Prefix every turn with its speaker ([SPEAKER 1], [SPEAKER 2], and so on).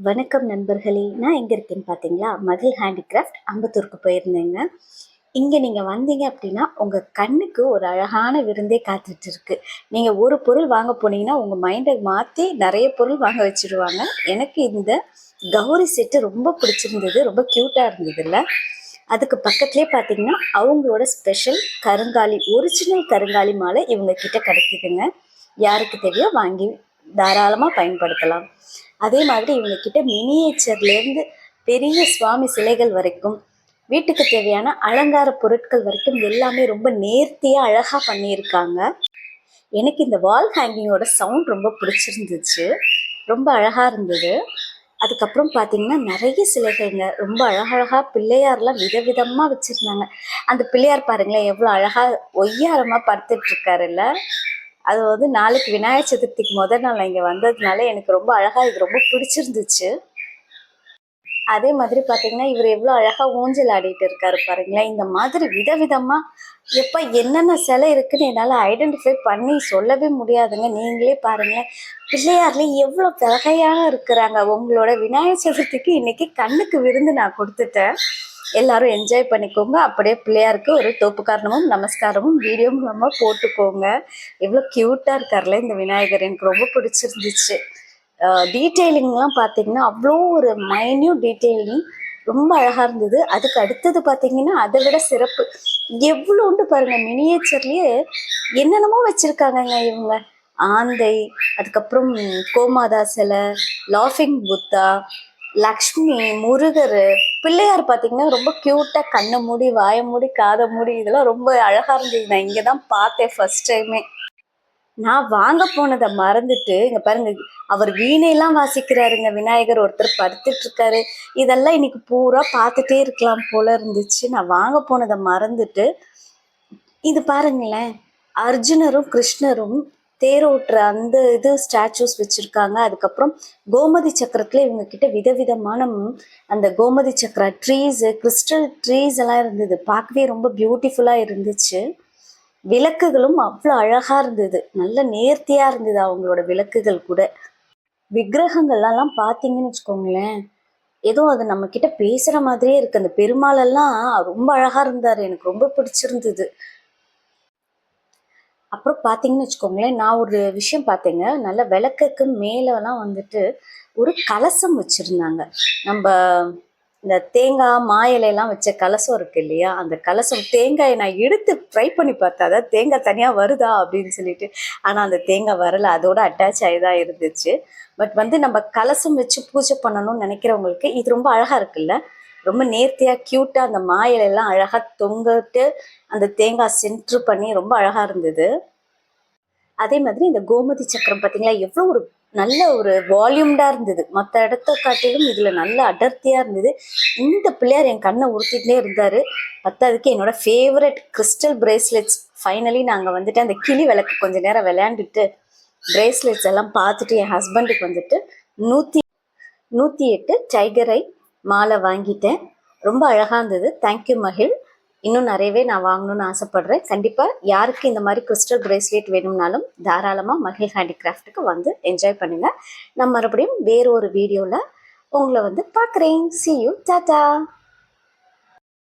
[SPEAKER 1] வணக்கம் நண்பர்களே. நான் எங்கே இருக்கேன்னு பார்த்தீங்களா, மகிழ் ஹேண்டிகிராஃப்ட் அம்பத்தூருக்கு போயிருந்தேங்க. இங்கே நீங்கள் வந்தீங்க அப்படின்னா உங்கள் கண்ணுக்கு ஒரு அழகான விருந்தே காத்துட்டு இருக்கு. நீங்கள் ஒரு பொருள் வாங்க போனீங்கன்னா உங்கள் மைண்டை மாற்றி நிறைய பொருள் வாங்க வச்சுருவாங்க. எனக்கு இந்த கௌரி செட்டு ரொம்ப பிடிச்சிருந்தது, ரொம்ப க்யூட்டாக இருந்ததுல்ல. அதுக்கு பக்கத்துலேயே பார்த்தீங்கன்னா அவங்களோட ஸ்பெஷல் கருங்காலி, ஒரிஜினல் கருங்காலி மாலை இவங்க கிட்ட கிடைக்குதுங்க. யாருக்கு தேவையோ வாங்கி தாராளமாக பயன்படுத்தலாம். அதே மாதிரி இவங்க கிட்ட மினியேச்சர்லேருந்து பெரிய சுவாமி சிலைகள் வரைக்கும், வீட்டுக்கு தேவையான அலங்கார பொருட்கள் வரைக்கும் எல்லாமே ரொம்ப நேர்த்தியாக அழகாக பண்ணியிருக்காங்க. எனக்கு இந்த வால் ஹேங்கிங்கோட சவுண்ட் ரொம்ப பிடிச்சிருந்துச்சு, ரொம்ப அழகாக இருந்தது. அதுக்கப்புறம் பார்த்தீங்கன்னா நிறைய சிலைகள்ங்க, ரொம்ப அழகழகாக பிள்ளையார்லாம் விதவிதமாக வச்சுருந்தாங்க. அந்த பிள்ளையார் பாருங்களேன் எவ்வளோ அழகாக ஒய்யாரமாக படுத்துட்ருக்காருல்ல. அது வந்து நாளைக்கு விநாயகர் சதுர்த்திக்கு முதல் நாள் இங்கே வந்ததுனால எனக்கு ரொம்ப அழகாக இது ரொம்ப பிடிச்சிருந்துச்சு. அதே மாதிரி பார்த்தீங்கன்னா இவர் எவ்வளோ அழகாக ஊஞ்சல் ஆடிட்டு இருக்காரு பாருங்களேன். இந்த மாதிரி விதவிதமாக எப்போ என்னென்ன சிலை இருக்குன்னு என்னால் ஐடென்டிஃபை பண்ணி சொல்லவே முடியாதுங்க. நீங்களே பாருங்களேன், பிள்ளையார்லேயே எவ்வளோ வகையாக இருக்கிறாங்க. உங்களோட விநாயகர் சதுர்த்திக்கு இன்னைக்கு கண்ணுக்கு விருந்து நான் கொடுத்துட்டேன். எல்லாரும் என்ஜாய் பண்ணிக்கோங்க. அப்படியே பிள்ளையாருக்கு ஒரு தோப்புக்காரணமும் நமஸ்காரமும் வீடியோ மூலமாக போட்டுக்கோங்க. எவ்வளோ க்யூட்டாக இருக்கார்ல இந்த விநாயகர், எனக்கு ரொம்ப பிடிச்சிருந்துச்சு. டீட்டெயிலிங்லாம் பார்த்தீங்கன்னா அவ்வளோ ஒரு மைன்யூட் டீட்டெயிலிங் ரொம்ப அழகாக இருந்தது. அதுக்கு அடுத்தது பார்த்தீங்கன்னா அதை விட சிறப்பு, எவ்வளோண்டு பாருங்கள், மினியேச்சர்லேயே என்னென்னமோ வச்சுருக்காங்கங்க இவங்க. ஆந்தை, அதுக்கப்புறம் கோமாதா சிலை, லாஃபிங் புத்தா, லக்ஷ்மி, முருகர், பிள்ளையார் பார்த்தீங்கன்னா ரொம்ப க்யூட்டாக கண்ணை மூடி வாயை மூடி காதை மூடி இதெல்லாம் ரொம்ப அழகாக இருந்தது. நான் இங்கே தான் பார்த்தேன் ஃபர்ஸ்ட் டைமே. நான் வாங்க போனதை மறந்துட்டு இங்கே பாருங்க, அவர் வீணையெல்லாம் வாசிக்கிறாருங்க. விநாயகர் ஒருத்தர் படுத்துட்டு இருக்காரு. இதெல்லாம் இன்னைக்கு பூரா பார்த்துட்டே இருக்கலாம் போல இருந்துச்சு. நான் வாங்க போனதை மறந்துட்டு இது பாருங்களேன், அர்ஜுனரும் கிருஷ்ணரும் தேரோட்டுற அந்த இது ஸ்டாச்சூஸ் வச்சுருக்காங்க. அதுக்கப்புறம் கோமதி சக்கரத்தில் இவங்க கிட்ட விதவிதமான அந்த கோமதி சக்கர ட்ரீஸு, கிறிஸ்டல் ட்ரீஸ் எல்லாம் இருந்தது. பார்க்கவே ரொம்ப பியூட்டிஃபுல்லாக இருந்துச்சு. விளக்குகளும் அவ்வளோ அழகாக இருந்தது, நல்ல நேர்த்தியாக இருந்தது அவங்களோட விளக்குகள் கூட. விக்கிரகங்கள்லாம் பார்த்தீங்கன்னு வச்சுக்கோங்களேன், ஏதோ அது நம்ம கிட்ட பேசுகிற மாதிரியே இருக்குது. அந்த பெருமாளெல்லாம் ரொம்ப அழகாக இருந்தார், எனக்கு ரொம்ப பிடிச்சிருந்தது. அப்புறம் பார்த்தீங்கன்னு வச்சுக்கோங்களேன், நான் ஒரு விஷயம் பார்த்தேங்க. நல்ல விளக்குக்கு மேலெலாம் வந்துட்டு ஒரு கலசம் வச்சுருந்தாங்க. நம்ம இந்த தேங்காய் மா இலையெல்லாம் வச்ச கலசம் இருக்கு இல்லையா, அந்த கலசம் தேங்காயை நான் எடுத்து ட்ரை பண்ணி பார்த்தேன், அதாவது தேங்காய் தனியாக வருதா அப்படின்னு சொல்லிட்டு. ஆனால் அந்த தேங்காய் வரலை, அதோட அட்டாச் ஆகி தான் இருந்துச்சு. பட் வந்து நம்ம கலசம் வச்சு பூஜை பண்ணணும்னு நினைக்கிறவங்களுக்கு இது ரொம்ப அழகாக இருக்குல்ல, ரொம்ப நேர்த்தியாக க்யூட்டாக அந்த மா இலையெல்லாம் அழகாக தொங்கிட்டு அந்த தேங்காய் சென்ட்ரு பண்ணி ரொம்ப அழகாக இருந்தது. அதே மாதிரி இந்த கோமதி சக்கரம் பார்த்தீங்களா, எவ்வளோ ஒரு நல்ல ஒரு வால்யூம்டாக இருந்தது. மற்ற இடத்த காட்டிலும் இதில் நல்ல அடர்த்தியாக இருந்தது. இந்த பிள்ளையார் என் கண்ணை உறுத்திட்டே இருந்தார். பத்தாவதுக்கு என்னோட ஃபேவரட் கிறிஸ்டல் பிரேஸ்லெட்ஸ். ஃபைனலி நாங்கள் வந்துட்டு அந்த கிளி விளக்கு கொஞ்சம் நேரம் விளையாண்டுட்டு பிரேஸ்லெட்ஸ் எல்லாம் பார்த்துட்டு என் ஹஸ்பண்டுக்கு வந்துட்டு 108 டைகரை மாலை வாங்கிட்டேன். ரொம்ப அழகாக இருந்தது. தேங்க்யூ மகிழ். இன்னும் நிறையவே நான் வாங்கணும்னு ஆசைப்படுறேன். கண்டிப்பாக யாருக்கு இந்த மாதிரி கிறிஸ்டல் பிரேஸ்லெட் வேணும்னாலும் தாராளமாக மகிழ் ஹேண்டிகிராஃப்ட்டுக்கு வந்து என்ஜாய் பண்ணுங்கள். நான் மறுபடியும் வேறு ஒரு வீடியோவில் உங்களை வந்து பார்க்குறேன். See you, Tata.